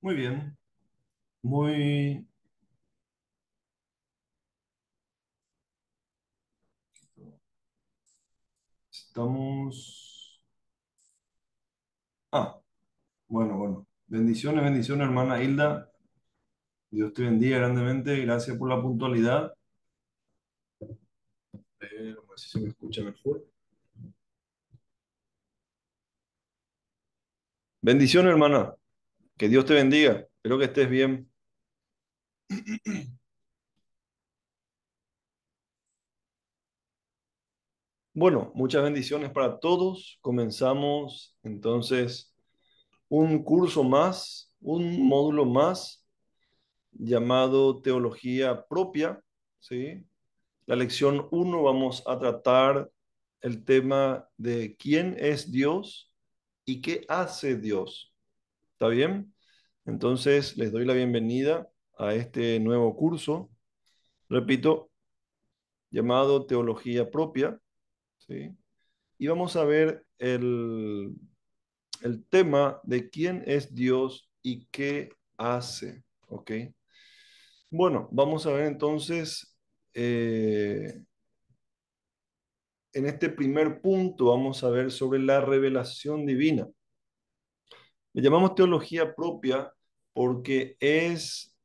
Muy bien, muy... Estamos... Ah, bueno. Bendiciones, bendiciones, hermana Hilda. Dios te bendiga grandemente. Gracias por la puntualidad. A ver si se me escucha mejor. Bendiciones, hermana. Que Dios te bendiga. Espero que estés bien. Bueno, muchas bendiciones para todos. Comenzamos entonces un curso más, un módulo más llamado Teología Propia, ¿sí? La lección uno vamos a tratar el tema de quién es Dios y qué hace Dios. ¿Está bien? Entonces les doy la bienvenida a este nuevo curso, repito, llamado Teología Propia, ¿sí? Y vamos a ver el tema de quién es Dios y qué hace, ¿ok? Bueno, vamos a ver entonces en este primer punto vamos a ver sobre la revelación divina. Le llamamos teología propia porque es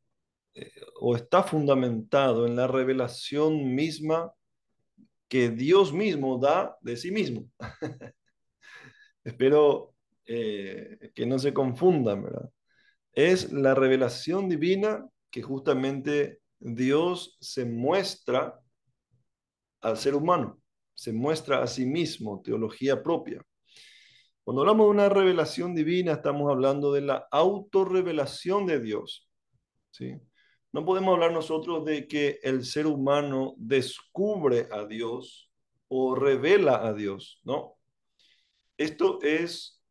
o está fundamentado en la revelación misma que Dios mismo da de sí mismo. Espero que no se confundan, ¿verdad? Es la revelación divina que justamente Dios se muestra al ser humano, se muestra a sí mismo, teología propia. Cuando hablamos de una revelación divina, estamos hablando de la autorrevelación de Dios, ¿sí? No podemos hablar nosotros de que el ser humano descubre a Dios o revela a Dios, ¿no? Esto es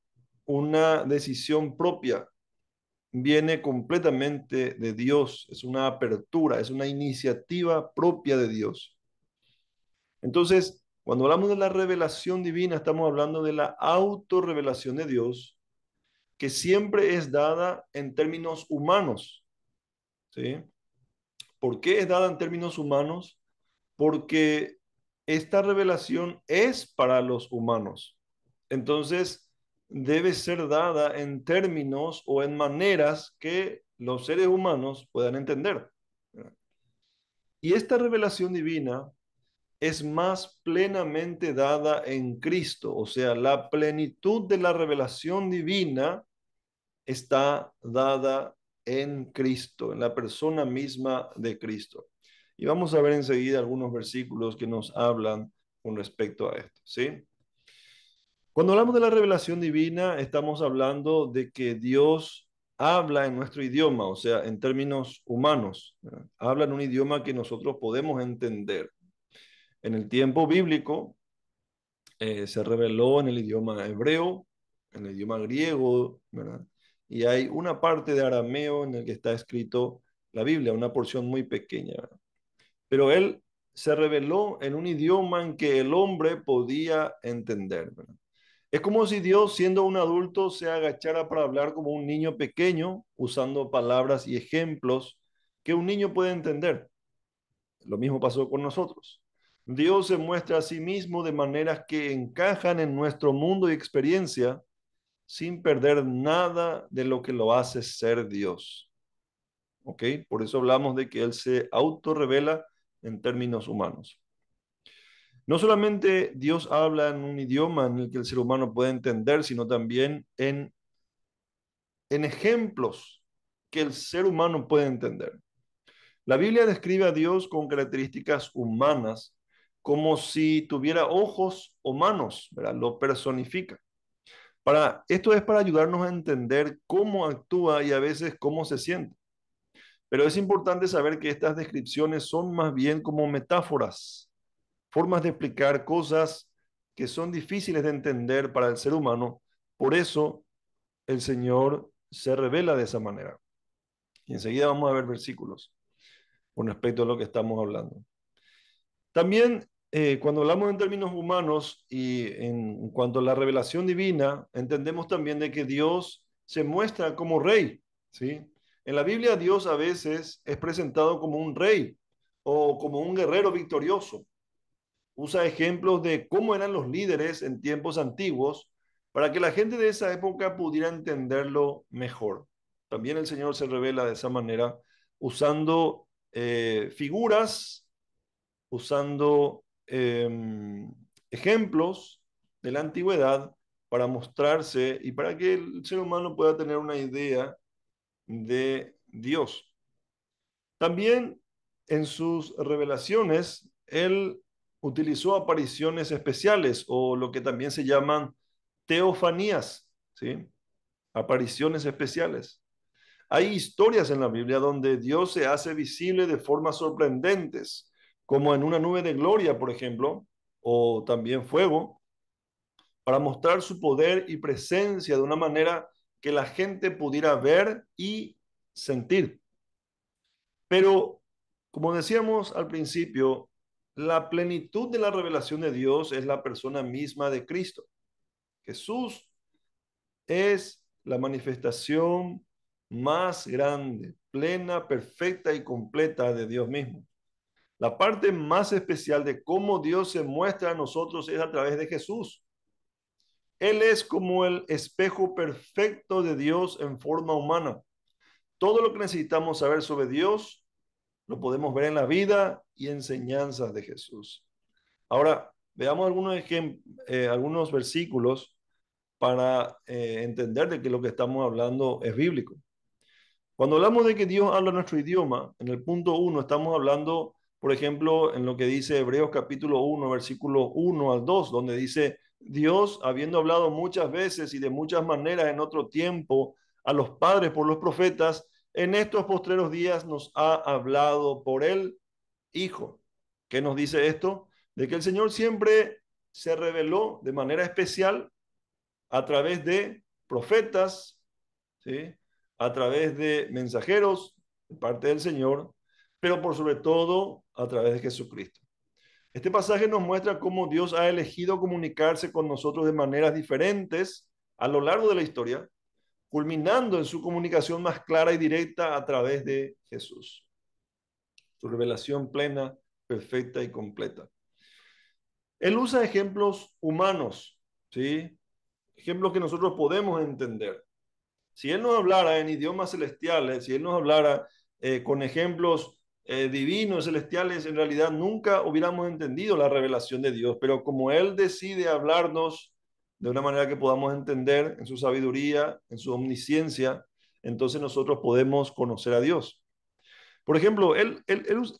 una decisión propia, viene completamente de Dios, es una apertura, es una iniciativa propia de Dios. Entonces, cuando hablamos de la revelación divina, estamos hablando de la autorrevelación de Dios que siempre es dada en términos humanos, ¿sí? ¿Por qué es dada en términos humanos? Porque esta revelación es para los humanos. Entonces, debe ser dada en términos o en maneras que los seres humanos puedan entender. Y esta revelación divina es más plenamente dada en Cristo, o sea, la plenitud de la revelación divina está dada en Cristo, en la persona misma de Cristo. Y vamos a ver enseguida algunos versículos que nos hablan con respecto a esto, ¿sí? Cuando hablamos de la revelación divina, estamos hablando de que Dios habla en nuestro idioma, o sea, en términos humanos, ¿verdad? Habla en un idioma que nosotros podemos entender. En el tiempo bíblico se reveló en el idioma hebreo, en el idioma griego, ¿verdad? Y hay una parte de arameo en el que está escrito la Biblia, una porción muy pequeña, ¿verdad? Pero él se reveló en un idioma en que el hombre podía entender, ¿verdad? Es como si Dios, siendo un adulto, se agachara para hablar como un niño pequeño, usando palabras y ejemplos que un niño puede entender. Lo mismo pasó con nosotros. Dios se muestra a sí mismo de maneras que encajan en nuestro mundo y experiencia sin perder nada de lo que lo hace ser Dios. ¿Ok? Por eso hablamos de que Él se autorrevela en términos humanos. No solamente Dios habla en un idioma en el que el ser humano puede entender, sino también en ejemplos que el ser humano puede entender. La Biblia describe a Dios con características humanas, como si tuviera ojos o manos, ¿verdad? Lo personifica. Esto es para ayudarnos a entender cómo actúa y a veces cómo se siente. Pero es importante saber que estas descripciones son más bien como metáforas, formas de explicar cosas que son difíciles de entender para el ser humano. Por eso el Señor se revela de esa manera. Y enseguida vamos a ver versículos con respecto a lo que estamos hablando. También cuando hablamos en términos humanos y en cuanto a la revelación divina, entendemos también de que Dios se muestra como rey. ¿sí? En la Biblia Dios a veces es presentado como un rey o como un guerrero victorioso. Usa ejemplos de cómo eran los líderes en tiempos antiguos para que la gente de esa época pudiera entenderlo mejor. También el Señor se revela de esa manera usando figuras, usando ejemplos de la antigüedad para mostrarse y para que el ser humano pueda tener una idea de Dios. También en sus revelaciones, él utilizó apariciones especiales o lo que también se llaman teofanías, ¿sí? Apariciones especiales. Hay historias en la Biblia donde Dios se hace visible de formas sorprendentes, como en una nube de gloria, por ejemplo, o también fuego, para mostrar su poder y presencia de una manera que la gente pudiera ver y sentir. Pero, como decíamos al principio, la plenitud de la revelación de Dios es la persona misma de Cristo. Jesús es la manifestación más grande, plena, perfecta y completa de Dios mismo. La parte más especial de cómo Dios se muestra a nosotros es a través de Jesús. Él es como el espejo perfecto de Dios en forma humana. Todo lo que necesitamos saber sobre Dios lo podemos ver en la vida y enseñanzas de Jesús. Ahora, veamos algunos versículos para entender de que lo que estamos hablando es bíblico. Cuando hablamos de que Dios habla nuestro idioma, en el punto uno estamos hablando, por ejemplo, en lo que dice Hebreos capítulo 1, versículo 1 al 2, donde dice, Dios, habiendo hablado muchas veces y de muchas maneras en otro tiempo a los padres por los profetas, en estos postreros días nos ha hablado por el Hijo. ¿Qué nos dice esto? De que el Señor siempre se reveló de manera especial a través de profetas, ¿sí? A través de mensajeros de parte del Señor, pero por sobre todo a través de Jesucristo. Este pasaje nos muestra cómo Dios ha elegido comunicarse con nosotros de maneras diferentes a lo largo de la historia, culminando en su comunicación más clara y directa a través de Jesús. Su revelación plena, perfecta y completa. Él usa ejemplos humanos, ¿sí? Ejemplos que nosotros podemos entender. Si Él nos hablara en idiomas celestiales, si Él nos hablara con ejemplos divinos, celestiales, en realidad nunca hubiéramos entendido la revelación de Dios, pero como Él decide hablarnos de una manera que podamos entender en su sabiduría, en su omnisciencia, entonces nosotros podemos conocer a Dios. Por ejemplo,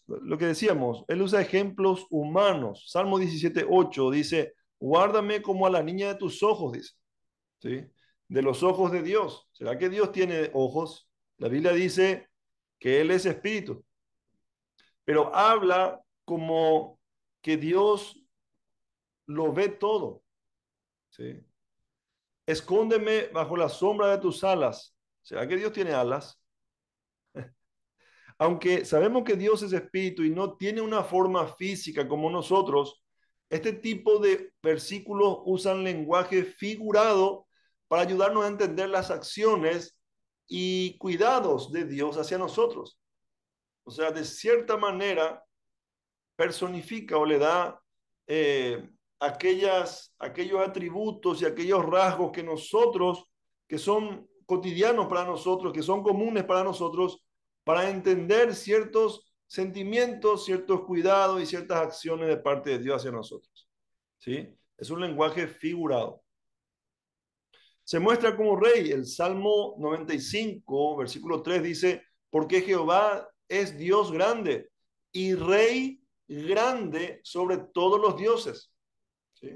lo que decíamos, Él usa ejemplos humanos. Salmo 17:8 dice, guárdame como a la niña de tus ojos, dice. ¿Sí? De los ojos de Dios. ¿Será que Dios tiene ojos? La Biblia dice que Él es espíritu, pero habla como que Dios lo ve todo. ¿Sí? Escóndeme bajo la sombra de tus alas. ¿Será que Dios tiene alas? Aunque sabemos que Dios es espíritu y no tiene una forma física como nosotros, este tipo de versículos usan lenguaje figurado para ayudarnos a entender las acciones y cuidados de Dios hacia nosotros. O sea, de cierta manera personifica o le da aquellos atributos y aquellos rasgos que nosotros, que son cotidianos para nosotros, que son comunes para nosotros, para entender ciertos sentimientos, ciertos cuidados y ciertas acciones de parte de Dios hacia nosotros. ¿Sí? Es un lenguaje figurado. Se muestra como rey. El Salmo 95, versículo 3 dice, porque Jehová es Dios grande y rey grande sobre todos los dioses. ¿Sí?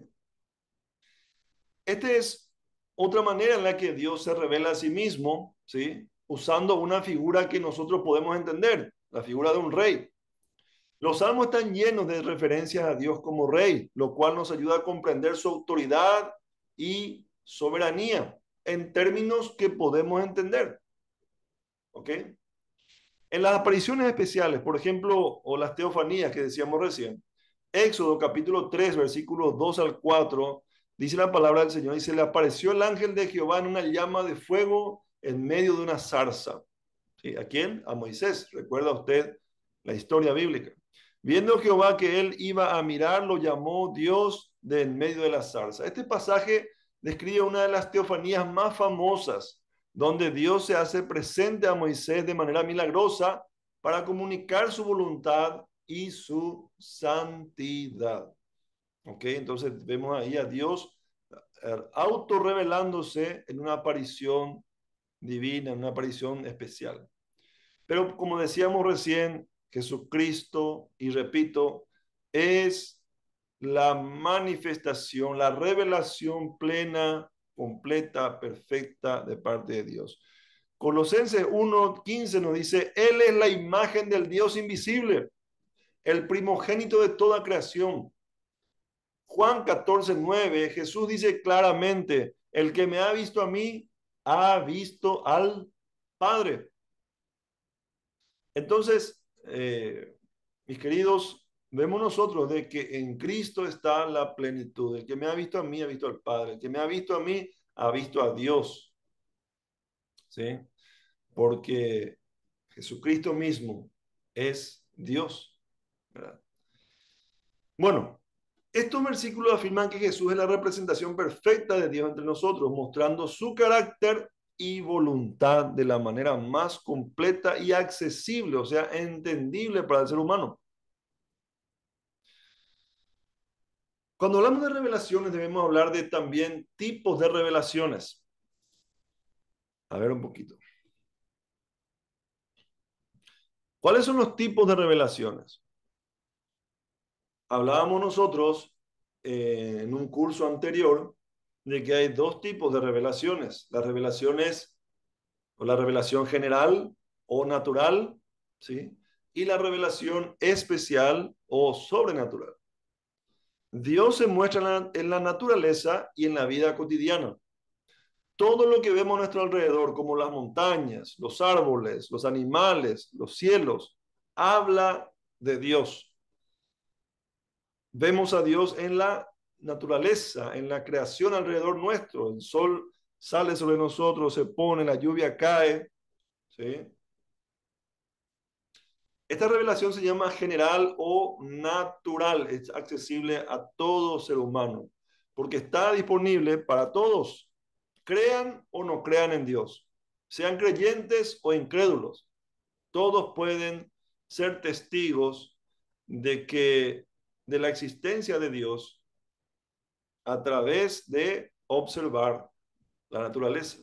Esta es otra manera en la que Dios se revela a sí mismo, ¿sí? Usando una figura que nosotros podemos entender, la figura de un rey. Los salmos están llenos de referencias a Dios como rey, lo cual nos ayuda a comprender su autoridad y soberanía en términos que podemos entender. ¿Ok? En las apariciones especiales, por ejemplo, o las teofanías que decíamos recién, Éxodo capítulo 3, versículos 2 al 4, dice la palabra del Señor, y se le apareció el ángel de Jehová en una llama de fuego en medio de una zarza. ¿Sí? ¿A quién? A Moisés. ¿Recuerda usted la historia bíblica? Viendo Jehová que él iba a mirar, lo llamó Dios de en medio de la zarza. Este pasaje describe una de las teofanías más famosas, donde Dios se hace presente a Moisés de manera milagrosa para comunicar su voluntad y su santidad. ¿Ok? Entonces vemos ahí a Dios autorrevelándose en una aparición divina, en una aparición especial. Pero como decíamos recién, Jesucristo, y repito, es la manifestación, la revelación plena, completa, perfecta de parte de Dios. Colosenses 1:15 nos dice, Él es la imagen del Dios invisible, el primogénito de toda creación. Juan 14:9, Jesús dice claramente, el que me ha visto a mí, ha visto al Padre. Entonces, mis queridos, vemos nosotros de que en Cristo está la plenitud. El que me ha visto a mí, ha visto al Padre. El que me ha visto a mí, ha visto a Dios. ¿Sí? Porque Jesucristo mismo es Dios. ¿Verdad? Bueno, estos versículos afirman que Jesús es la representación perfecta de Dios entre nosotros, mostrando su carácter y voluntad de la manera más completa y accesible, o sea, entendible para el ser humano. Cuando hablamos de revelaciones, debemos hablar de también tipos de revelaciones. A ver un poquito. ¿Cuáles son los tipos de revelaciones? Hablábamos nosotros en un curso anterior de que hay dos tipos de revelaciones. Las revelaciones o la revelación general o natural, ¿sí? Y la revelación especial o sobrenatural. Dios se muestra en la naturaleza y en la vida cotidiana. Todo lo que vemos a nuestro alrededor, como las montañas, los árboles, los animales, los cielos, habla de Dios. Vemos a Dios en la naturaleza, en la creación alrededor nuestro. El sol sale sobre nosotros, se pone, la lluvia cae, ¿sí? Esta revelación se llama general o natural, es accesible a todo ser humano, porque está disponible para todos, crean o no crean en Dios, sean creyentes o incrédulos. Todos pueden ser testigos de la existencia de Dios a través de observar la naturaleza.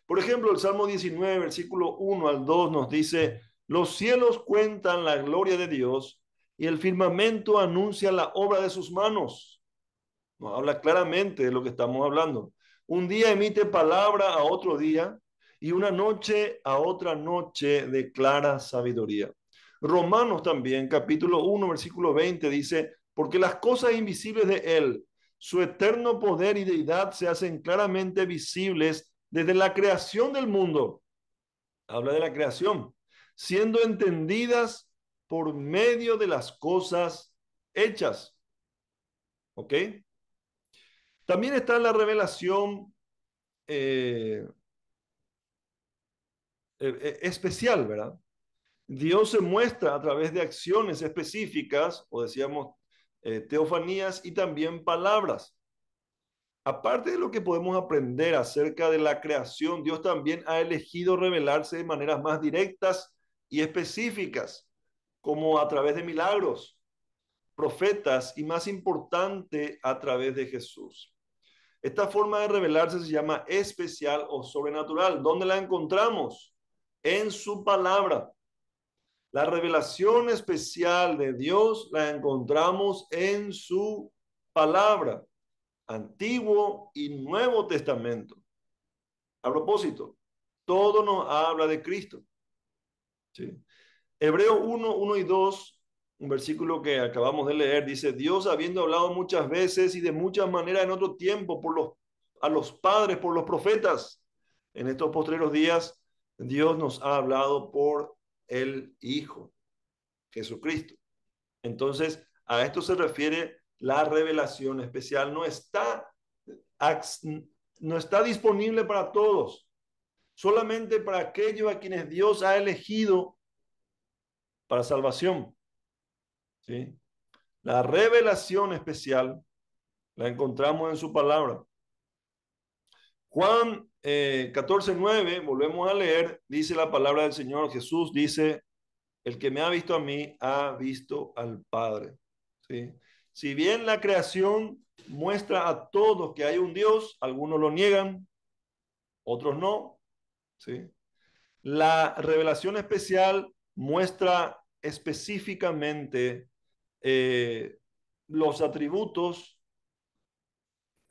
Por ejemplo, el Salmo 19, versículo 1 al 2 nos dice, los cielos cuentan la gloria de Dios y el firmamento anuncia la obra de sus manos. Nos habla claramente de lo que estamos hablando. Un día emite palabra a otro día y una noche a otra noche declara sabiduría. Romanos también, capítulo 1, versículo 20 dice, porque las cosas invisibles de Él, su eterno poder y deidad se hacen claramente visibles desde la creación del mundo. Habla de la creación, siendo entendidas por medio de las cosas hechas. ¿Ok? También está la revelación eh, especial, ¿verdad? Dios se muestra a través de acciones específicas, o decíamos teofanías y también palabras. Aparte de lo que podemos aprender acerca de la creación, Dios también ha elegido revelarse de maneras más directas y específicas, como a través de milagros, profetas y más importante, a través de Jesús. Esta forma de revelarse se llama especial o sobrenatural. ¿Dónde la encontramos? En su palabra. La revelación especial de Dios la encontramos en su palabra, Antiguo y Nuevo Testamento. A propósito, todo nos habla de Cristo. ¿Sí? Hebreo 1, 1 y 2, un versículo que acabamos de leer, dice, Dios habiendo hablado muchas veces y de muchas maneras en otro tiempo a los padres, por los profetas, en estos postreros días, Dios nos ha hablado por el Hijo, Jesucristo. Entonces, a esto se refiere la revelación especial. No está disponible para todos. solamente para aquellos a quienes Dios ha elegido para salvación. ¿Sí? La revelación especial la encontramos en su palabra. Juan 14:9, volvemos a leer, dice la palabra del Señor. Jesús dice, el que me ha visto a mí, ha visto al Padre. ¿Sí? Si bien la creación muestra a todos que hay un Dios, algunos lo niegan, otros no. ¿Sí? La revelación especial muestra específicamente eh, los atributos.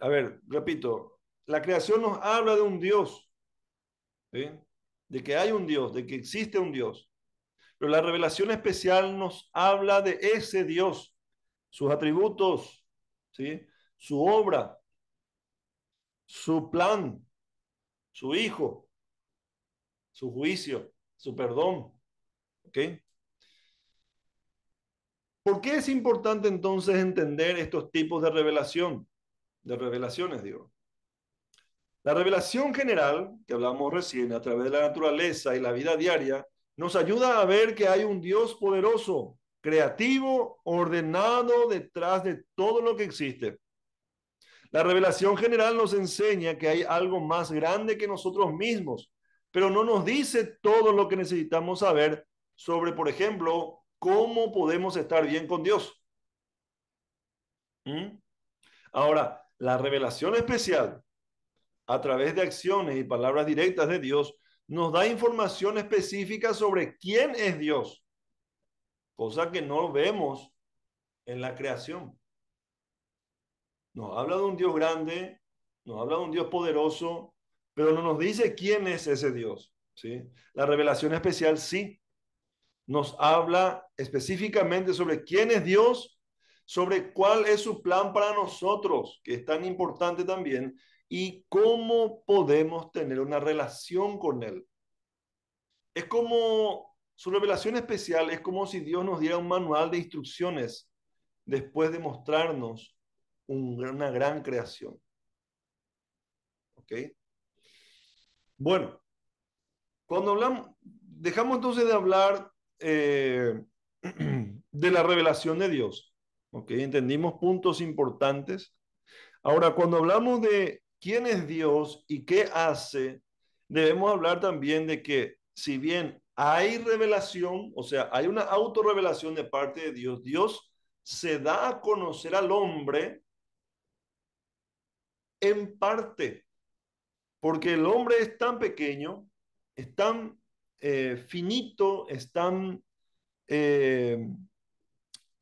A ver, repito, la creación nos habla de un Dios, ¿sí? De que hay un Dios, de que existe un Dios. Pero la revelación especial nos habla de ese Dios, sus atributos, ¿sí? Su obra, su plan, su hijo, su juicio, su perdón. ¿Ok? ¿Por qué es importante entonces entender estos tipos de revelaciones, digo? La revelación general, que hablamos recién, a través de la naturaleza y la vida diaria, nos ayuda a ver que hay un Dios poderoso, creativo, ordenado detrás de todo lo que existe. La revelación general nos enseña que hay algo más grande que nosotros mismos, pero no nos dice todo lo que necesitamos saber sobre, por ejemplo, cómo podemos estar bien con Dios. ¿Mm? Ahora, la revelación especial a través de acciones y palabras directas de Dios, nos da información específica sobre quién es Dios, cosa que no vemos en la creación. Nos habla de un Dios grande, nos habla de un Dios poderoso, pero no nos dice quién es ese Dios, ¿sí? La revelación especial sí nos habla específicamente sobre quién es Dios, sobre cuál es su plan para nosotros, que es tan importante también, y cómo podemos tener una relación con Él. Es como su revelación especial, es como si Dios nos diera un manual de instrucciones después de mostrarnos una gran creación. ¿Ok? Bueno, cuando hablamos, dejamos entonces de hablar de la revelación de Dios. ¿Ok? Entendimos puntos importantes. Ahora, cuando hablamos de quién es Dios y qué hace, debemos hablar también de que si bien hay revelación, o sea, hay una autorrevelación de parte de Dios, Dios se da a conocer al hombre en parte, porque el hombre es tan pequeño, es tan finito, es eh,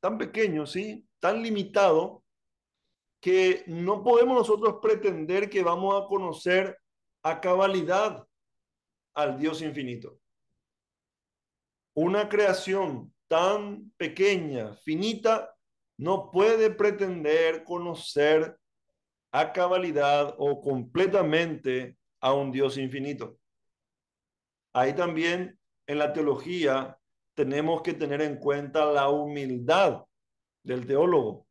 tan pequeño, ¿sí? Tan limitado que no podemos nosotros pretender que vamos a conocer a cabalidad al Dios infinito. Una creación tan pequeña, finita, no puede pretender conocer a cabalidad o completamente a un Dios infinito. Ahí también en la teología tenemos que tener en cuenta la humildad del teólogo.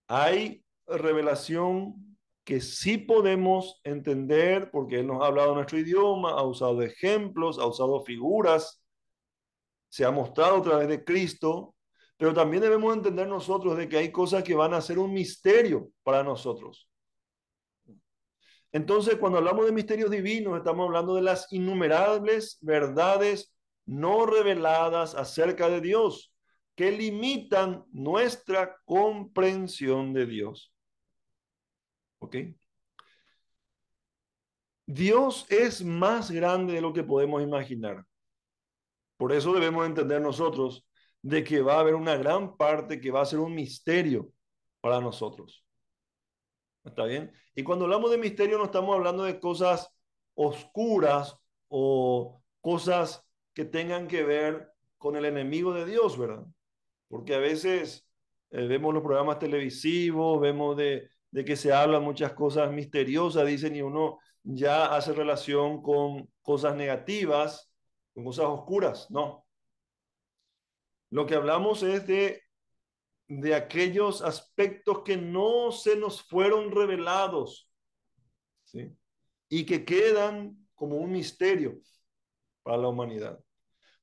Hay revelación que sí podemos entender porque Él nos ha hablado nuestro idioma, ha usado ejemplos, ha usado figuras, se ha mostrado a través de Cristo, pero también debemos entender nosotros de que hay cosas que van a ser un misterio para nosotros. Entonces, cuando hablamos de misterios divinos, estamos hablando de las innumerables verdades no reveladas acerca de Dios, que limitan nuestra comprensión de Dios. ¿Ok? Dios es más grande de lo que podemos imaginar. Por eso debemos entender nosotros de que va a haber una gran parte que va a ser un misterio para nosotros. ¿Está bien? Y cuando hablamos de misterio no estamos hablando de cosas oscuras o cosas que tengan que ver con el enemigo de Dios, ¿verdad? Porque a veces vemos los programas televisivos, vemos de que se hablan muchas cosas misteriosas, dicen, y uno ya hace relación con cosas negativas, con cosas oscuras. No, lo que hablamos es de aquellos aspectos que no se nos fueron revelados, ¿sí? Y que quedan como un misterio para la humanidad.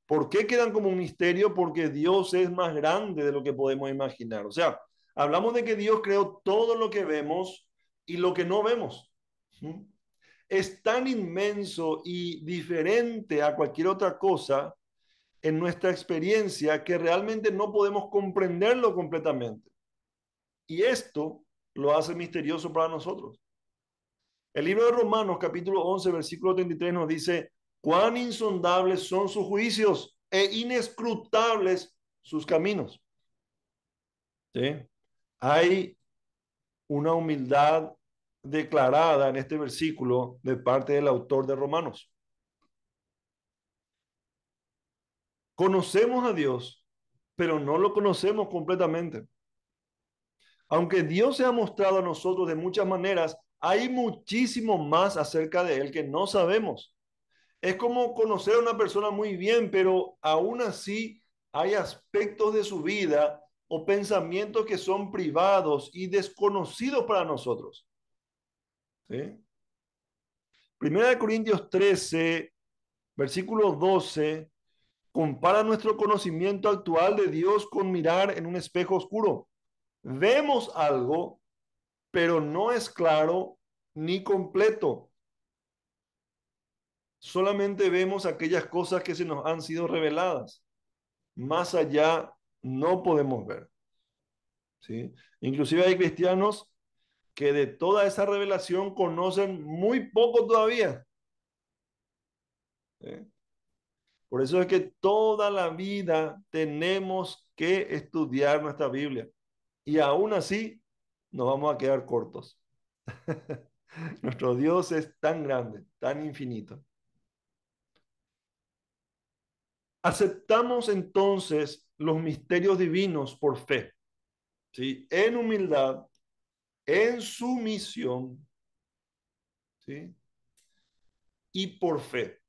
¿Por qué quedan como un misterio? Porque Dios es más grande de lo que podemos imaginar. O sea, hablamos de que Dios creó todo lo que vemos y lo que no vemos. ¿Mm? Es tan inmenso y diferente a cualquier otra cosa en nuestra experiencia que realmente no podemos comprenderlo completamente. Y esto lo hace misterioso para nosotros. El libro de Romanos, capítulo 11, versículo 33, nos dice, cuán insondables son sus juicios e inescrutables sus caminos. ¿Sí? Hay una humildad declarada en este versículo de parte del autor de Romanos. Conocemos a Dios, pero no lo conocemos completamente. Aunque Dios se ha mostrado a nosotros de muchas maneras, hay muchísimo más acerca de Él que no sabemos. Es como conocer a una persona muy bien, pero aún así hay aspectos de su vida o pensamientos que son privados y desconocidos para nosotros. ¿Sí? Primera de Corintios 13, versículo 12, compara nuestro conocimiento actual de Dios con mirar en un espejo oscuro. Vemos algo, pero no es claro ni completo. Solamente vemos aquellas cosas que se nos han sido reveladas. Más allá no podemos ver. ¿Sí? Inclusive hay cristianos que de toda esa revelación conocen muy poco todavía. ¿Sí? Por eso es que toda la vida tenemos que estudiar nuestra Biblia. Y aún así nos vamos a quedar cortos. Nuestro Dios es tan grande, tan infinito. Aceptamos entonces los misterios divinos por fe, ¿sí? En humildad, en sumisión, ¿sí? Y por fe.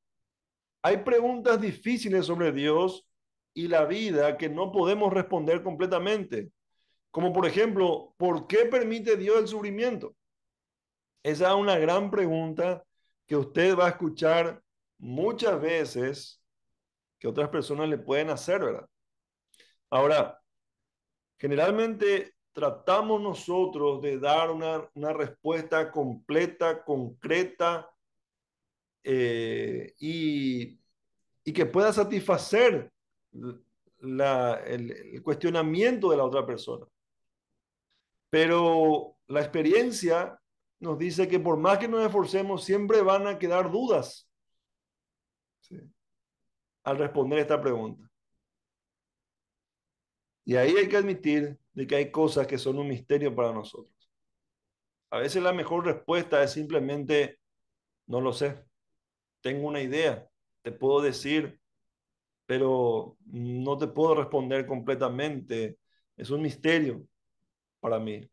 Hay preguntas difíciles sobre Dios y la vida que no podemos responder completamente, como por ejemplo, ¿por qué permite Dios el sufrimiento? Esa es una gran pregunta que usted va a escuchar muchas veces que otras personas le pueden hacer, ¿verdad? Ahora, generalmente tratamos nosotros de dar una respuesta completa, concreta y que pueda satisfacer el cuestionamiento de la otra persona. Pero la experiencia nos dice que por más que nos esforcemos, siempre van a quedar dudas, ¿sí? Al responder esta pregunta. Y ahí hay que admitir de que hay cosas que son un misterio para nosotros. A veces la mejor respuesta es simplemente, no lo sé, tengo una idea, te puedo decir, pero no te puedo responder completamente. Es un misterio para mí.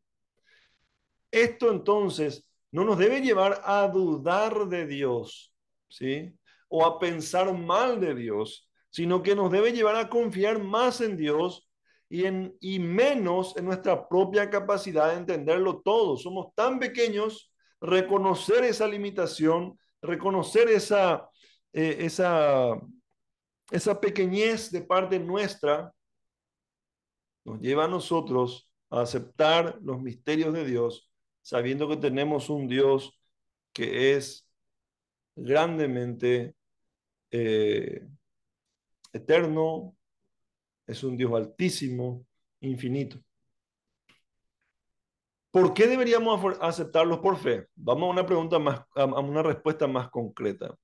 Esto entonces no nos debe llevar a dudar de Dios, ¿sí? O a pensar mal de Dios, sino que nos debe llevar a confiar más en Dios y menos en nuestra propia capacidad de entenderlo todo. Somos tan pequeños, reconocer esa limitación, reconocer eh, esa, esa pequeñez de parte nuestra, nos lleva a nosotros a aceptar los misterios de Dios, sabiendo que tenemos un Dios que es grandemente eh, eterno, es un Dios altísimo, infinito. ¿Por qué deberíamos aceptarlos por fe? Vamos a una pregunta más, a una respuesta más concreta.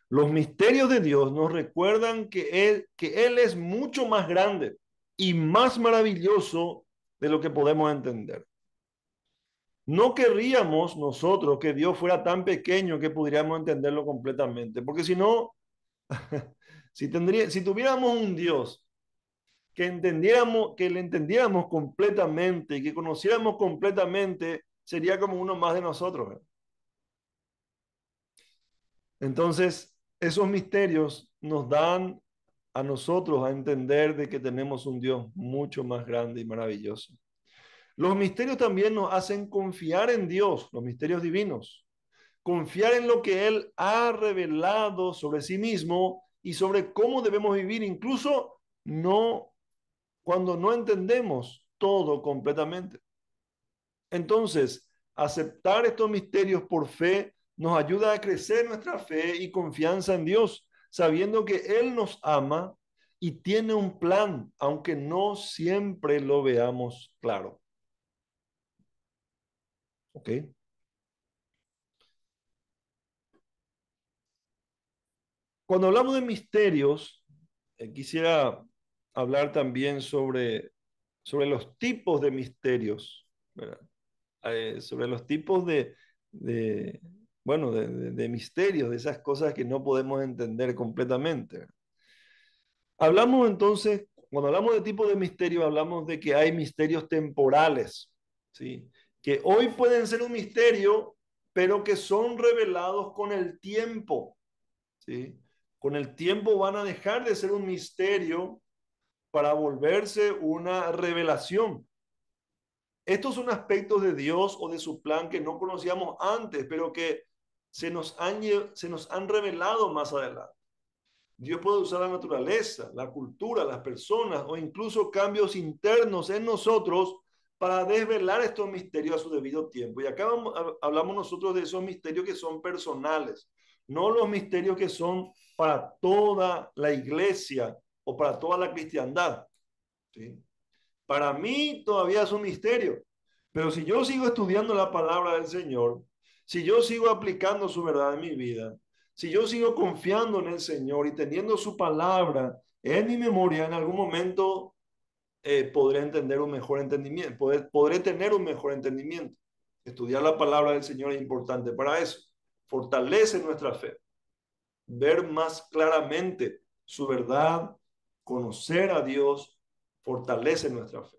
Los misterios de Dios nos recuerdan que Él es mucho más grande y más maravilloso de lo que podemos entender. No querríamos nosotros que Dios fuera tan pequeño que pudiéramos entenderlo completamente, porque si no, si tuviéramos un Dios que entendiéramos, que le entendiéramos completamente y que conociéramos completamente, sería como uno más de nosotros, ¿verdad? Entonces, esos misterios nos dan a nosotros a entender de que tenemos un Dios mucho más grande y maravilloso. Los misterios también nos hacen confiar en Dios, los misterios divinos. confiar en lo que Él ha revelado sobre sí mismo y sobre cómo debemos vivir, incluso no cuando no entendemos todo completamente. Entonces, aceptar estos misterios por fe nos ayuda a crecer nuestra fe y confianza en Dios, sabiendo que Él nos ama y tiene un plan, aunque no siempre lo veamos claro. ¿Ok? Cuando hablamos de misterios, quisiera hablar también sobre los tipos de misterios, ¿verdad? Sobre los tipos de bueno, de misterios, de esas cosas que no podemos entender completamente. Hablamos entonces, cuando hablamos de tipo de misterio, hablamos de que hay misterios temporales, ¿sí? Que hoy pueden ser un misterio, pero que son revelados con el tiempo, ¿sí? Con el tiempo van a dejar de ser un misterio para volverse una revelación. Estos son aspectos de Dios o de su plan que no conocíamos antes, pero que se nos han revelado más adelante. Dios puede usar la naturaleza, la cultura, las personas o incluso cambios internos en nosotros para desvelar estos misterios a su debido tiempo. Y acá hablamos nosotros de esos misterios que son personales, no los misterios que son para toda la iglesia o para toda la cristiandad, ¿sí? Para mí todavía es un misterio, pero si yo sigo estudiando la palabra del Señor, si yo sigo aplicando su verdad en mi vida, si yo sigo confiando en el Señor y teniendo su palabra en mi memoria, en algún momento podré entender un mejor entendimiento, podré tener un mejor entendimiento. Estudiar la palabra del Señor es importante para eso. Fortalece nuestra fe, ver más claramente su verdad, conocer a Dios, fortalece nuestra fe.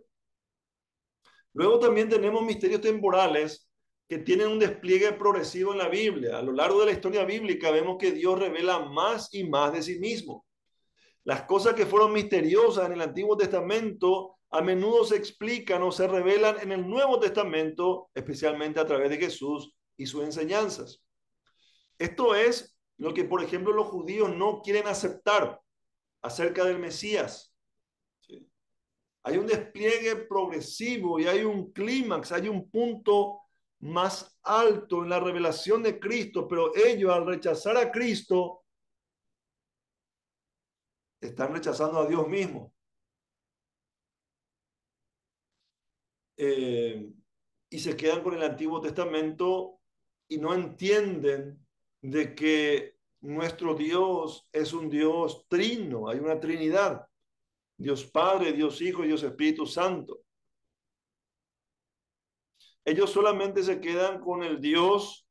Luego también tenemos misterios temporales que tienen un despliegue progresivo en la Biblia. A lo largo de la historia bíblica vemos que Dios revela más y más de sí mismo. Las cosas que fueron misteriosas en el Antiguo Testamento a menudo se explican o se revelan en el Nuevo Testamento, especialmente a través de Jesús y sus enseñanzas. Esto es lo que, por ejemplo, los judíos no quieren aceptar acerca del Mesías. ¿Sí? Hay un despliegue progresivo y hay un clímax, hay un punto más alto en la revelación de Cristo, pero ellos al rechazar a Cristo están rechazando a Dios mismo. Eh, y se quedan con el Antiguo Testamento y no entienden de que nuestro Dios es un Dios trino, hay una Trinidad, Dios Padre, Dios Hijo y Dios Espíritu Santo. Ellos solamente se quedan con el Dios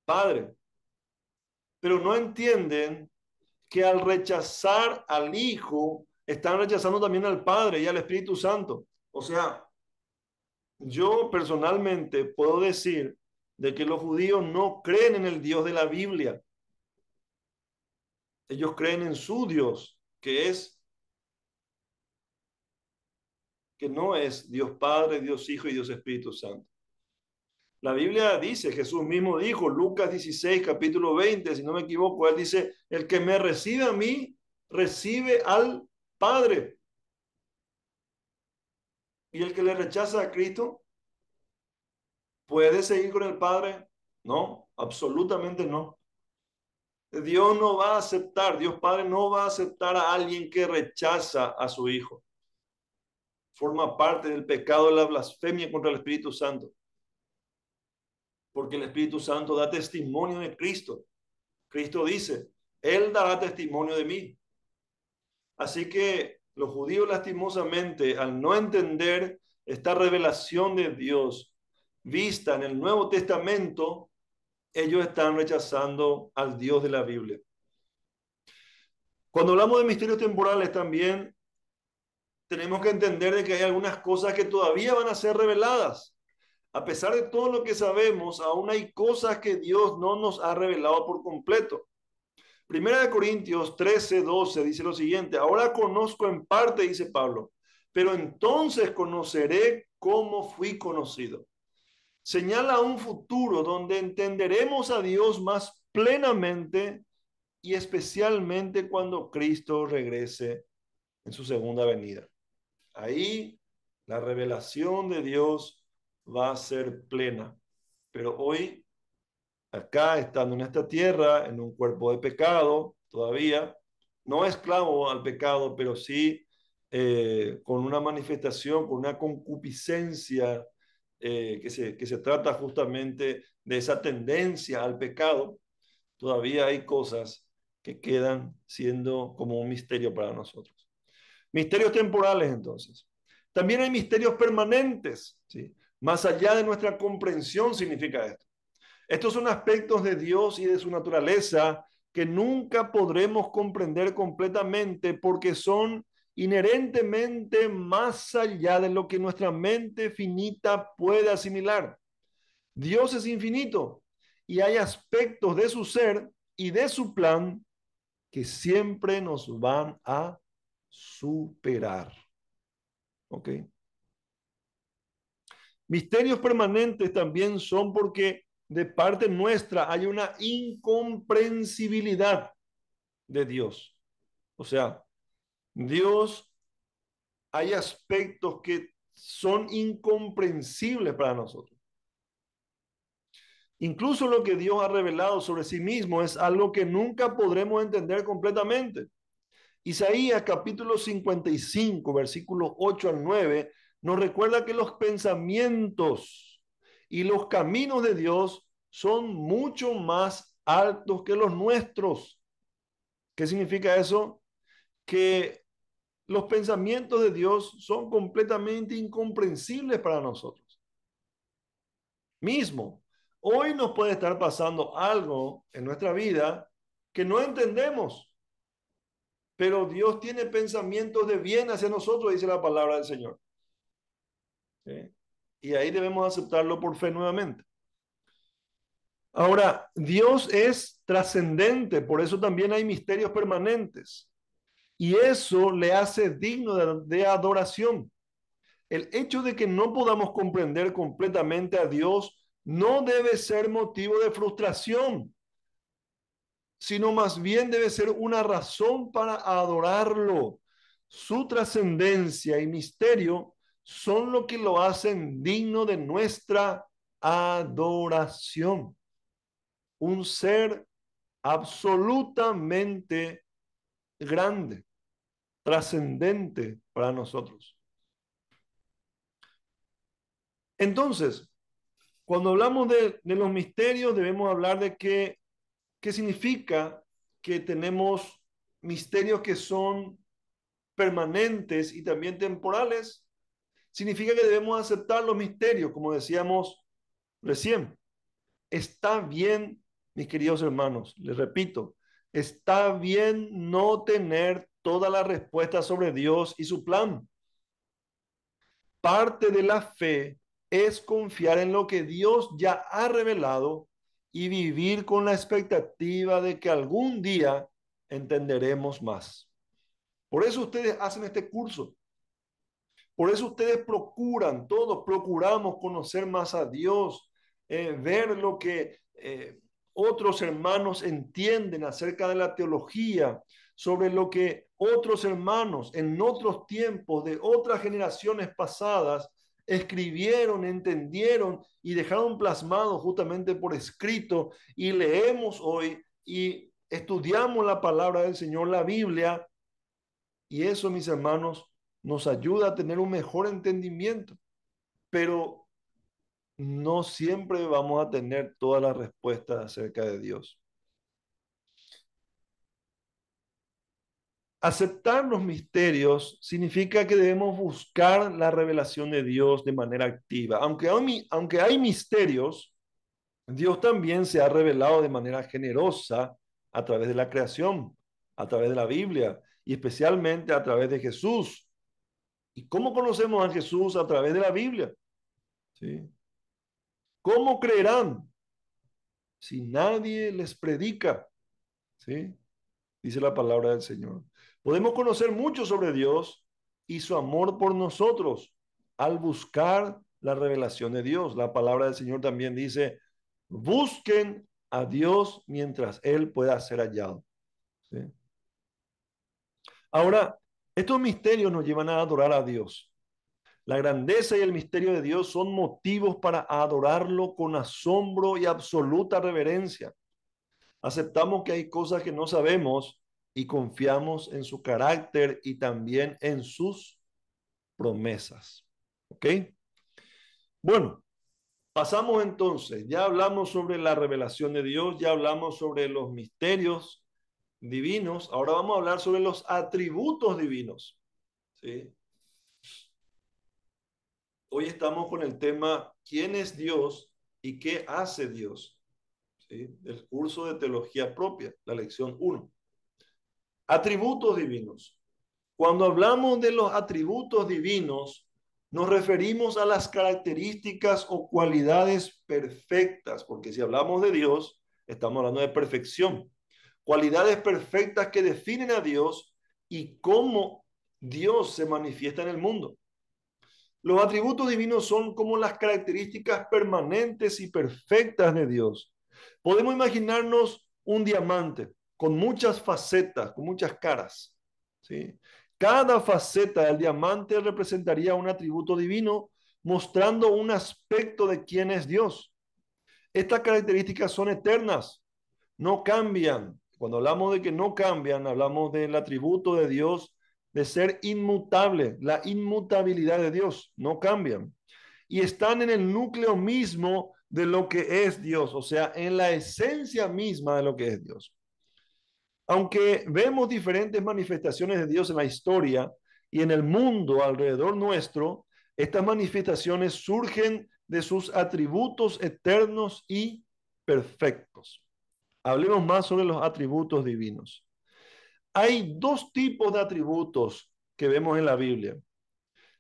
Padre, pero no entienden que al rechazar al Hijo, están rechazando también al Padre y al Espíritu Santo. O sea, yo personalmente puedo decir de que los judíos no creen en el Dios de la Biblia. Ellos creen en su Dios, que no es Dios Padre, Dios Hijo y Dios Espíritu Santo. La Biblia dice, Jesús mismo dijo, Lucas 16, capítulo 20, si no me equivoco, él dice, el que me recibe a mí, recibe al Padre. Y el que le rechaza a Cristo, ¿puede seguir con el Padre? No, absolutamente no. Dios no va a aceptar, Dios Padre no va a aceptar a alguien que rechaza a su Hijo. Forma parte del pecado de la blasfemia contra el Espíritu Santo. Porque el Espíritu Santo da testimonio de Cristo. Cristo dice, Él dará testimonio de mí. Así que los judíos lastimosamente, al no entender esta revelación de Dios vista en el Nuevo Testamento, ellos están rechazando al Dios de la Biblia. Cuando hablamos de misterios temporales también tenemos que entender de que hay algunas cosas que todavía van a ser reveladas. A pesar de todo lo que sabemos, aún hay cosas que Dios no nos ha revelado por completo. Primera de Corintios 13:12 dice lo siguiente, ahora conozco en parte, dice Pablo, pero entonces conoceré cómo fui conocido. señala un futuro donde entenderemos a Dios más plenamente y especialmente cuando Cristo regrese en su segunda venida. Ahí la revelación de Dios va a ser plena. Pero hoy, acá, estando en esta tierra, en un cuerpo de pecado, todavía, no esclavo al pecado, pero sí con una manifestación, con una concupiscencia que se trata justamente de esa tendencia al pecado, todavía hay cosas que quedan siendo como un misterio para nosotros. Misterios temporales, entonces. También hay misterios permanentes, ¿sí? Más allá de nuestra comprensión significa esto. Estos son aspectos de Dios y de su naturaleza que nunca podremos comprender completamente porque son inherentemente más allá de lo que nuestra mente finita puede asimilar. Dios es infinito y hay aspectos de su ser y de su plan que siempre nos van a superar. ¿Ok? Misterios permanentes también son porque de parte nuestra hay una incomprensibilidad de Dios. O sea, Dios, hay aspectos que son incomprensibles para nosotros. Incluso lo que Dios ha revelado sobre sí mismo es algo que nunca podremos entender completamente. Isaías capítulo 55, versículos 8 al 9, nos recuerda que los pensamientos y los caminos de Dios son mucho más altos que los nuestros. ¿Qué significa eso? Que los pensamientos de Dios son completamente incomprensibles para nosotros. Mismo, hoy nos puede estar pasando algo en nuestra vida que no entendemos, pero Dios tiene pensamientos de bien hacia nosotros, dice la palabra del Señor. ¿Sí? Y ahí debemos aceptarlo por fe nuevamente. Ahora, Dios es trascendente, por eso también hay misterios permanentes. Y eso le hace digno de adoración. El hecho de que no podamos comprender completamente a Dios no debe ser motivo de frustración, sino más bien debe ser una razón para adorarlo. Su trascendencia y misterio son lo que lo hacen digno de nuestra adoración. Un ser absolutamente grande, trascendente para nosotros. Entonces, cuando hablamos de los misterios, debemos hablar de qué significa que tenemos misterios que son permanentes y también temporales. Significa que debemos aceptar los misterios, como decíamos recién. Está bien, mis queridos hermanos, les repito, está bien no tener toda la respuesta sobre Dios y su plan. Parte de la fe es confiar en lo que Dios ya ha revelado y vivir con la expectativa de que algún día entenderemos más. Por eso ustedes hacen este curso. Por eso ustedes procuran, todos procuramos conocer más a Dios, ver lo que otros hermanos entienden acerca de la teología, sobre lo que otros hermanos en otros tiempos de otras generaciones pasadas escribieron, entendieron y dejaron plasmado justamente por escrito y leemos hoy y estudiamos la palabra del Señor, la Biblia, y eso, mis hermanos, nos ayuda a tener un mejor entendimiento, pero no siempre vamos a tener todas las respuestas acerca de Dios. Aceptar los misterios significa que debemos buscar la revelación de Dios de manera activa. Aunque hay misterios, Dios también se ha revelado de manera generosa a través de la creación, a través de la Biblia y especialmente a través de Jesús. ¿Y cómo conocemos a Jesús? A través de la Biblia. ¿Sí? ¿Cómo creerán si nadie les predica? ¿Sí? Dice la palabra del Señor. Podemos conocer mucho sobre Dios y su amor por nosotros al buscar la revelación de Dios. La palabra del Señor también dice, busquen a Dios mientras Él pueda ser hallado. ¿Sí? Ahora, estos misterios nos llevan a adorar a Dios. La grandeza y el misterio de Dios son motivos para adorarlo con asombro y absoluta reverencia. Aceptamos que hay cosas que no sabemos y confiamos en su carácter y también en sus promesas. ¿Ok? Bueno, pasamos entonces. Ya hablamos sobre la revelación de Dios, ya hablamos sobre los misterios divinos. Ahora vamos a hablar sobre los atributos divinos. ¿Sí? Hoy estamos con el tema ¿quién es Dios y qué hace Dios? ¿Sí? El curso de teología propia, la lección 1. Atributos divinos. Cuando hablamos de los atributos divinos, nos referimos a las características o cualidades perfectas, porque si hablamos de Dios, estamos hablando de perfección. Cualidades perfectas que definen a Dios y cómo Dios se manifiesta en el mundo. Los atributos divinos son como las características permanentes y perfectas de Dios. Podemos imaginarnos un diamante con muchas facetas, con muchas caras. ¿Sí? Cada faceta del diamante representaría un atributo divino mostrando un aspecto de quién es Dios. Estas características son eternas, no cambian. Cuando hablamos de que no cambian, hablamos del atributo de Dios de ser inmutable, la inmutabilidad de Dios, no cambian. Y están en el núcleo mismo de lo que es Dios, o sea, en la esencia misma de lo que es Dios. Aunque vemos diferentes manifestaciones de Dios en la historia y en el mundo alrededor nuestro, estas manifestaciones surgen de sus atributos eternos y perfectos. Hablemos más sobre los atributos divinos. Hay dos tipos de atributos que vemos en la Biblia.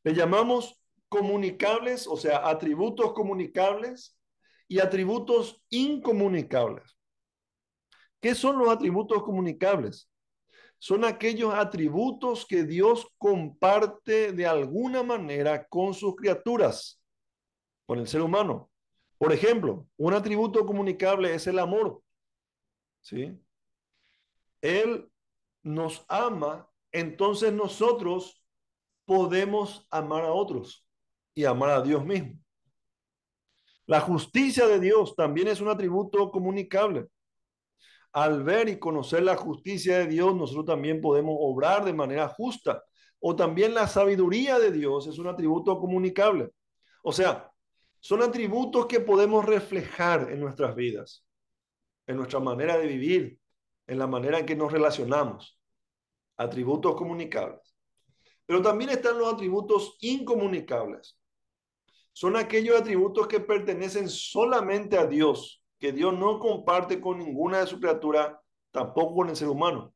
Le llamamos comunicables, o sea, atributos comunicables y atributos incomunicables. ¿Qué son los atributos comunicables? Son aquellos atributos que Dios comparte de alguna manera con sus criaturas, con el ser humano. Por ejemplo, un atributo comunicable es el amor. ¿Sí? Él nos ama, entonces nosotros podemos amar a otros y amar a Dios mismo. La justicia de Dios también es un atributo comunicable. Al ver y conocer la justicia de Dios, nosotros también podemos obrar de manera justa. O también la sabiduría de Dios es un atributo comunicable. O sea, son atributos que podemos reflejar en nuestras vidas, en nuestra manera de vivir, en la manera en que nos relacionamos. Atributos comunicables. Pero también están los atributos incomunicables. Son aquellos atributos que pertenecen solamente a Dios, que Dios no comparte con ninguna de sus criaturas, tampoco con el ser humano.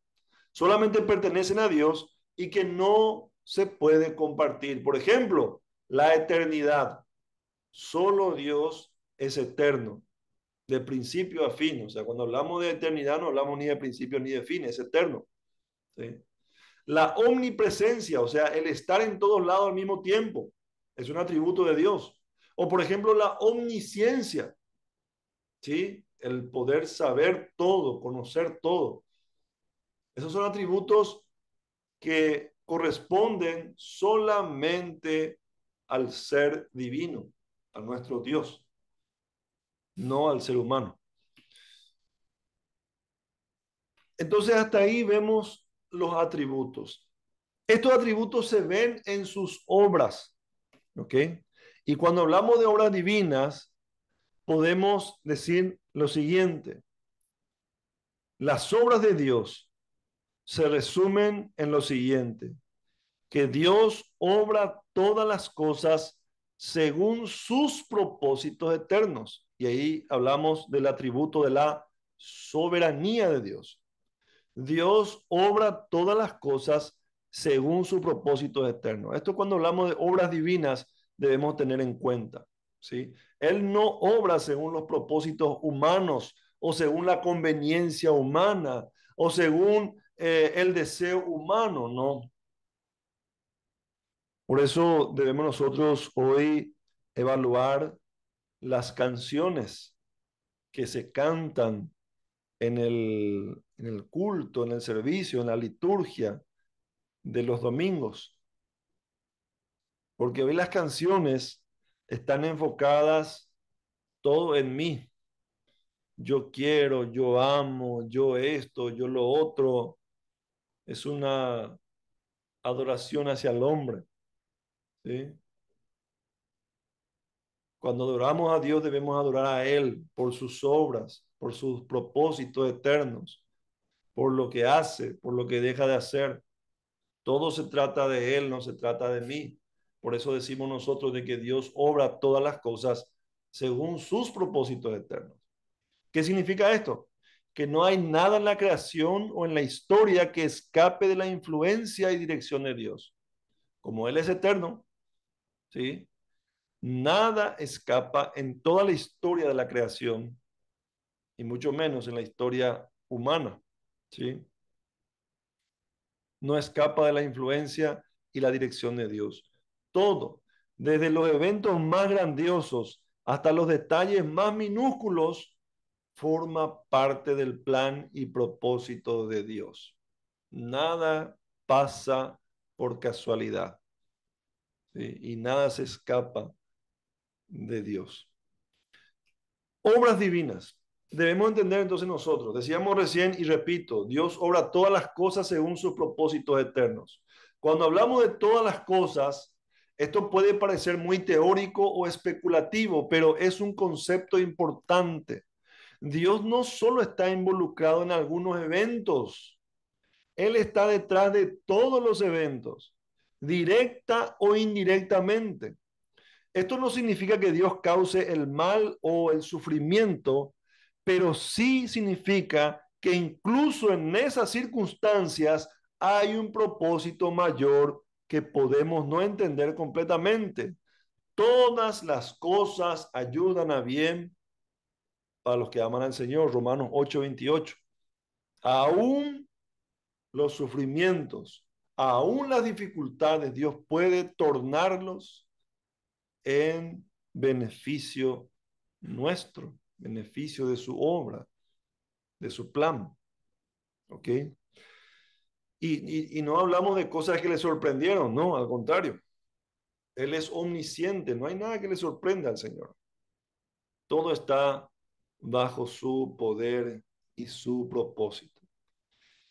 Solamente pertenecen a Dios y que no se puede compartir. Por ejemplo, la eternidad. Solo Dios es eterno, de principio a fin. O sea, cuando hablamos de eternidad no hablamos ni de principio ni de fin, es eterno. ¿Sí? La omnipresencia, o sea, el estar en todos lados al mismo tiempo, es un atributo de Dios. O por ejemplo, la omnisciencia, ¿sí? El poder saber todo, conocer todo. Esos son atributos que corresponden solamente al ser divino, a nuestro Dios, no al ser humano. Entonces, hasta ahí vemos los atributos. Estos atributos se ven en sus obras. ¿Ok? Y cuando hablamos de obras divinas, podemos decir lo siguiente. Las obras de Dios se resumen en lo siguiente, que Dios obra todas las cosas según sus propósitos eternos. Y ahí hablamos del atributo de la soberanía de Dios. Dios obra todas las cosas según su propósito eterno. Esto cuando hablamos de obras divinas debemos tener en cuenta, ¿sí? Él no obra según los propósitos humanos o según la conveniencia humana o según el deseo humano, no. Por eso debemos nosotros hoy evaluar las canciones que se cantan en el culto, en el servicio, en la liturgia de los domingos, porque hoy las canciones están enfocadas todo en mí. Yo quiero, yo amo, yo esto, yo lo otro. Es una adoración hacia el hombre, ¿sí? Cuando adoramos a Dios debemos adorar a Él por sus obras, por sus propósitos eternos, por lo que hace, por lo que deja de hacer. Todo se trata de Él, no se trata de mí. Por eso decimos nosotros de que Dios obra todas las cosas según sus propósitos eternos. ¿Qué significa esto? Que no hay nada en la creación o en la historia que escape de la influencia y dirección de Dios. Como Él es eterno, ¿sí? Nada escapa en toda la historia de la creación y mucho menos en la historia humana, ¿sí? No escapa de la influencia y la dirección de Dios. Todo, desde los eventos más grandiosos hasta los detalles más minúsculos, forma parte del plan y propósito de Dios. Nada pasa por casualidad, ¿sí? Y nada se escapa de Dios. Obras divinas. Debemos entender entonces nosotros, decíamos recién y repito, Dios obra todas las cosas según sus propósitos eternos. Cuando hablamos de todas las cosas, esto puede parecer muy teórico o especulativo, pero es un concepto importante. Dios no solo está involucrado en algunos eventos, Él está detrás de todos los eventos, directa o indirectamente. Esto no significa que Dios cause el mal o el sufrimiento, pero sí significa que incluso en esas circunstancias hay un propósito mayor que podemos no entender completamente. Todas las cosas ayudan a bien para los que aman al Señor, Romanos 8:28. Aún los sufrimientos, aún las dificultades, Dios puede tornarlos en beneficio nuestro, beneficio de su obra, de su plan. ¿Ok? Y no hablamos de cosas que le sorprendieron, no, al contrario. Él es omnisciente, no hay nada que le sorprenda al Señor. Todo está bajo su poder y su propósito.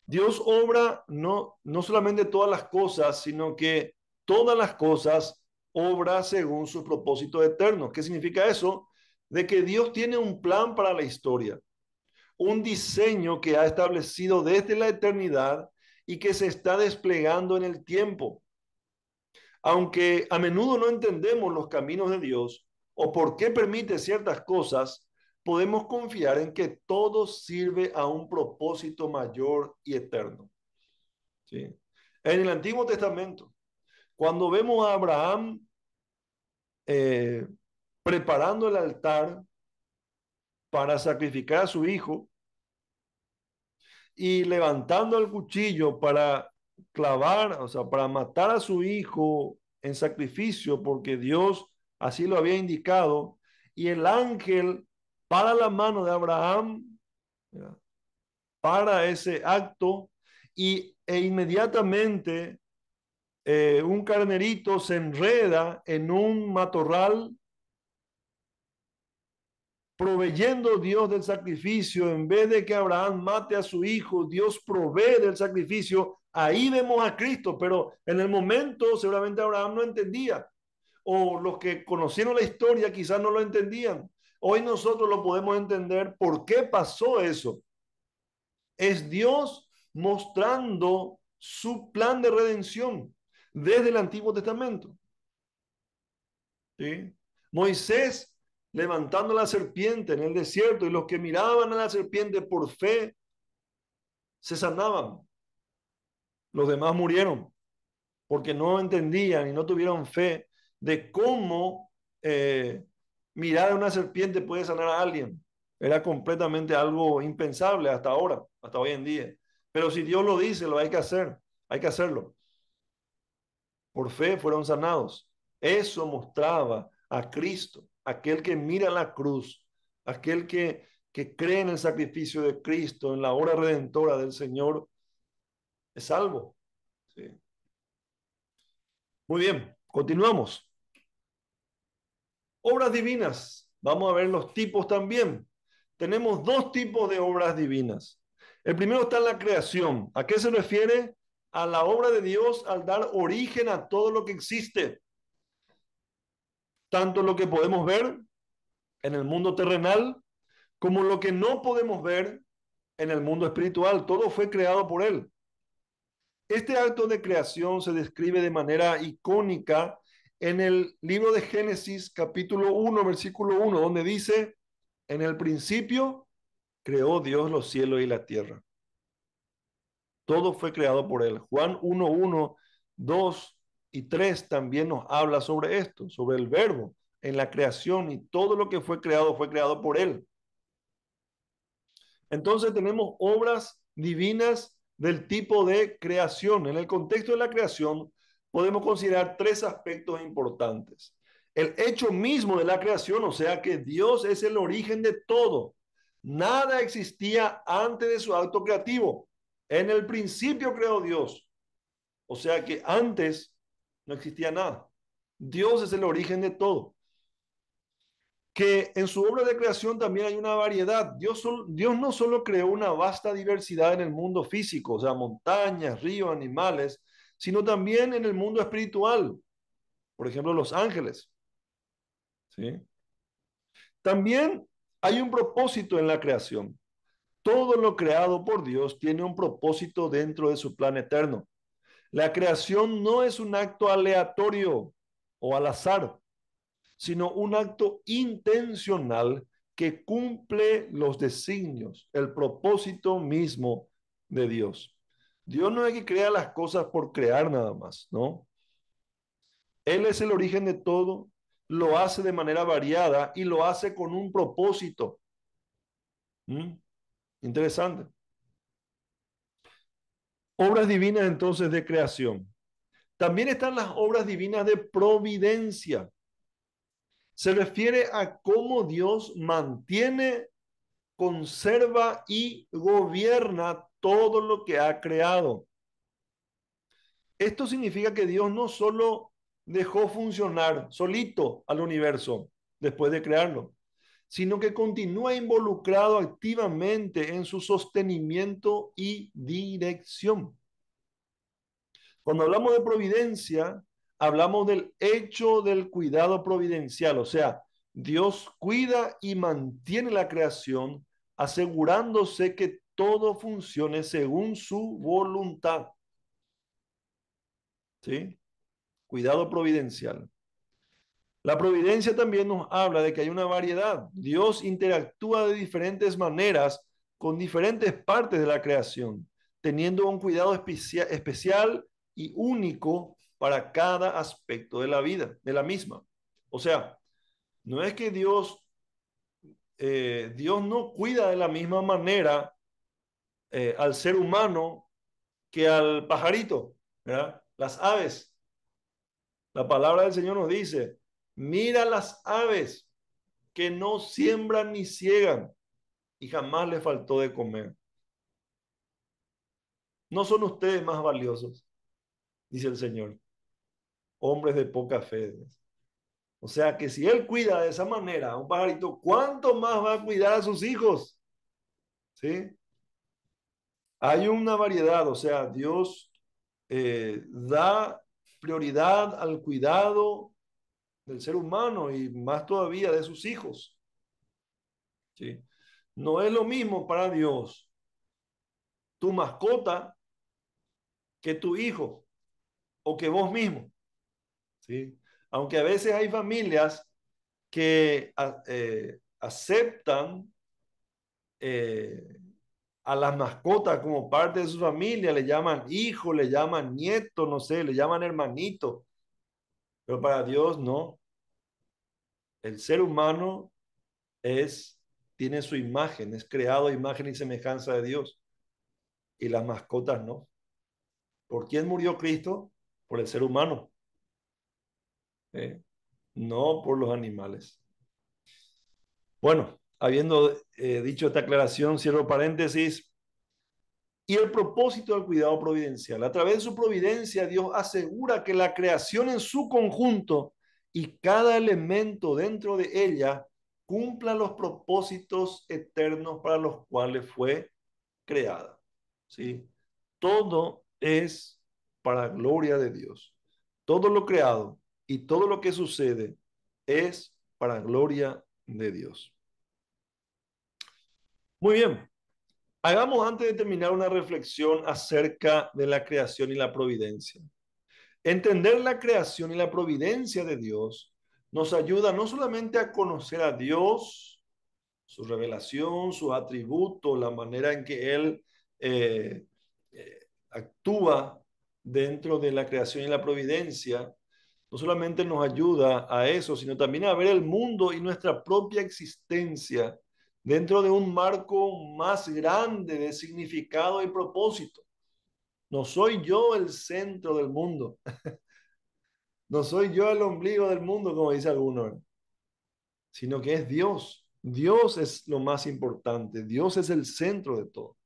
Dios obra no solamente todas las cosas, sino que todas las cosas obra según sus propósitos eternos. ¿Qué significa eso? De que Dios tiene un plan para la historia, un diseño que ha establecido desde la eternidad y que se está desplegando en el tiempo. Aunque a menudo no entendemos los caminos de Dios o por qué permite ciertas cosas, podemos confiar en que todo sirve a un propósito mayor y eterno. ¿Sí? En el Antiguo Testamento, cuando vemos a Abraham eh, preparando el altar para sacrificar a su hijo y levantando el cuchillo para clavar, o sea, para matar a su hijo en sacrificio, porque Dios así lo había indicado, y el ángel para la mano de Abraham, ¿verdad? Para ese acto, e inmediatamente un carnerito se enreda en un matorral, proveyendo Dios del sacrificio. En vez de que Abraham mate a su hijo, Dios provee del sacrificio. Ahí vemos a Cristo, pero en el momento seguramente Abraham no entendía, o los que conocieron la historia quizás no lo entendían. Hoy nosotros lo podemos entender por qué pasó eso. Es Dios mostrando su plan de redención desde el Antiguo Testamento. ¿Sí? Moisés levantando la serpiente en el desierto, y los que miraban a la serpiente por fe se sanaban. Los demás murieron porque no entendían y no tuvieron fe de cómo mirar a una serpiente puede sanar a alguien. Era completamente algo impensable hasta ahora, hasta hoy en día. Pero si Dios lo dice, lo hay que hacer, hay que hacerlo. Por fe fueron sanados. Eso mostraba a Cristo, aquel que mira la cruz, aquel que cree en el sacrificio de Cristo, en la obra redentora del Señor, es salvo. ¿Sí? Muy bien, continuamos. Obras divinas. Vamos a ver los tipos también. Tenemos dos tipos de obras divinas. El primero está en la creación. ¿A qué se refiere? A la obra de Dios al dar origen a todo lo que existe. Tanto lo que podemos ver en el mundo terrenal como lo que no podemos ver en el mundo espiritual. Todo fue creado por Él. Este acto de creación se describe de manera icónica en el libro de Génesis, capítulo 1, versículo 1, donde dice, en el principio creó Dios los cielos y la tierra. Todo fue creado por Él. Juan 1, 1, 2 y 3 también nos habla sobre esto, sobre el verbo en la creación, y todo lo que fue creado por Él. Entonces tenemos obras divinas del tipo de creación. En el contexto de la creación podemos considerar tres aspectos importantes. El hecho mismo de la creación, o sea que Dios es el origen de todo. Nada existía antes de su acto creativo. En el principio creó Dios. O sea que antes no existía nada. Dios es el origen de todo. Que en su obra de creación también hay una variedad. Dios no solo creó una vasta diversidad en el mundo físico, o sea, montañas, ríos, animales, sino también en el mundo espiritual, por ejemplo, los ángeles. ¿Sí? También hay un propósito en la creación. Todo lo creado por Dios tiene un propósito dentro de su plan eterno. La creación no es un acto aleatorio o al azar, sino un acto intencional que cumple los designios, el propósito mismo de Dios. Dios no es que crea las cosas por crear nada más, ¿no? Él es el origen de todo, lo hace de manera variada y lo hace con un propósito. ¿Mm? Interesante. Obras divinas entonces de creación. También están las obras divinas de providencia. Se refiere a cómo Dios mantiene, conserva y gobierna todo lo que ha creado. Esto significa que Dios no solo dejó funcionar solito al universo después de crearlo, sino que continúa involucrado activamente en su sostenimiento y dirección. Cuando hablamos de providencia, hablamos del hecho del cuidado providencial, o sea, Dios cuida y mantiene la creación, asegurándose que todo funcione según su voluntad. ¿Sí? Cuidado providencial. La providencia también nos habla de que hay una variedad. Dios interactúa de diferentes maneras con diferentes partes de la creación, teniendo un cuidado especial y único para cada aspecto de la vida, de la misma. O sea, no es que Dios no cuida de la misma manera al ser humano que al pajarito, ¿verdad? Las aves. La palabra del Señor nos dice, mira las aves que no siembran ni ciegan y jamás les faltó de comer. No son ustedes más valiosos, dice el Señor, hombres de poca fe. O sea que si Él cuida de esa manera a un pajarito, ¿cuánto más va a cuidar a sus hijos? ¿Sí? Hay una variedad, o sea, Dios da prioridad al cuidado del ser humano y más todavía de sus hijos. ¿Sí? No es lo mismo para Dios tu mascota que tu hijo o que vos mismo. ¿Sí? Aunque a veces hay familias que aceptan eh, a las mascotas como parte de su familia, le llaman hijo, le llaman nieto, no sé, le llaman hermanito, pero para Dios no. El ser humano tiene su imagen, es creado a imagen y semejanza de Dios, y las mascotas no. ¿Por quién murió Cristo? Por el ser humano. ¿Eh? no por los animales. Bueno, habiendo dicho esta aclaración, cierro paréntesis. Y el propósito del cuidado providencial. A través de su providencia, Dios asegura que la creación en su conjunto y cada elemento dentro de ella cumpla los propósitos eternos para los cuales fue creada. ¿Sí? Todo es para gloria de Dios. Todo lo creado y todo lo que sucede es para gloria de Dios. Muy bien. Hagamos antes de terminar una reflexión acerca de la creación y la providencia. Entender la creación y la providencia de Dios nos ayuda no solamente a conocer a Dios, su revelación, sus atributos, la manera en que Él eh, actúa dentro de la creación y la providencia, no solamente nos ayuda a eso, sino también a ver el mundo y nuestra propia existencia dentro de un marco más grande de significado y propósito. No soy yo el centro del mundo, no soy yo el ombligo del mundo, como dice alguno, sino que es Dios. Dios es lo más importante, Dios es el centro de todo.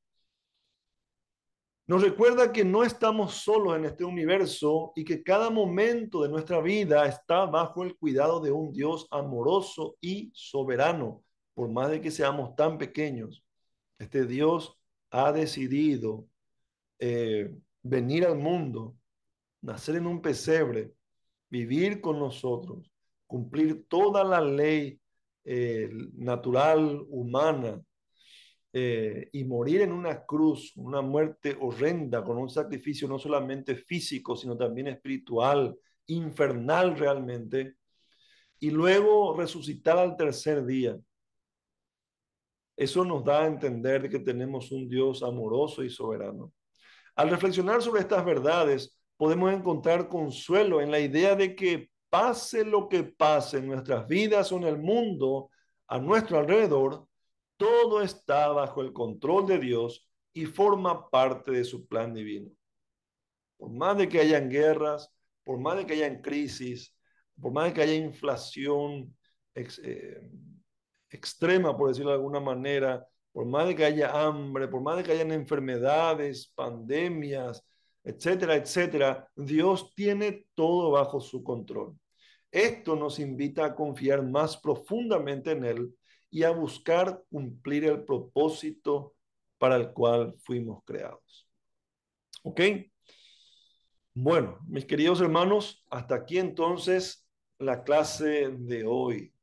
Nos recuerda que no estamos solos en este universo y que cada momento de nuestra vida está bajo el cuidado de un Dios amoroso y soberano, por más de que seamos tan pequeños. Este Dios ha decidido venir al mundo, nacer en un pesebre, vivir con nosotros, cumplir toda la ley natural, humana, y morir en una cruz, una muerte horrenda, con un sacrificio no solamente físico, sino también espiritual, infernal realmente, y luego resucitar al tercer día. Eso nos da a entender que tenemos un Dios amoroso y soberano. Al reflexionar sobre estas verdades, podemos encontrar consuelo en la idea de que pase lo que pase en nuestras vidas o en el mundo a nuestro alrededor, todo está bajo el control de Dios y forma parte de su plan divino. Por más de que hayan guerras, por más de que hayan crisis, por más de que haya inflación ex, extrema, por decirlo de alguna manera, por más de que haya hambre, por más de que hayan enfermedades, pandemias, etcétera, etcétera, Dios tiene todo bajo su control. Esto nos invita a confiar más profundamente en Él y a buscar cumplir el propósito para el cual fuimos creados. ¿Ok? Bueno, mis queridos hermanos, hasta aquí entonces la clase de hoy.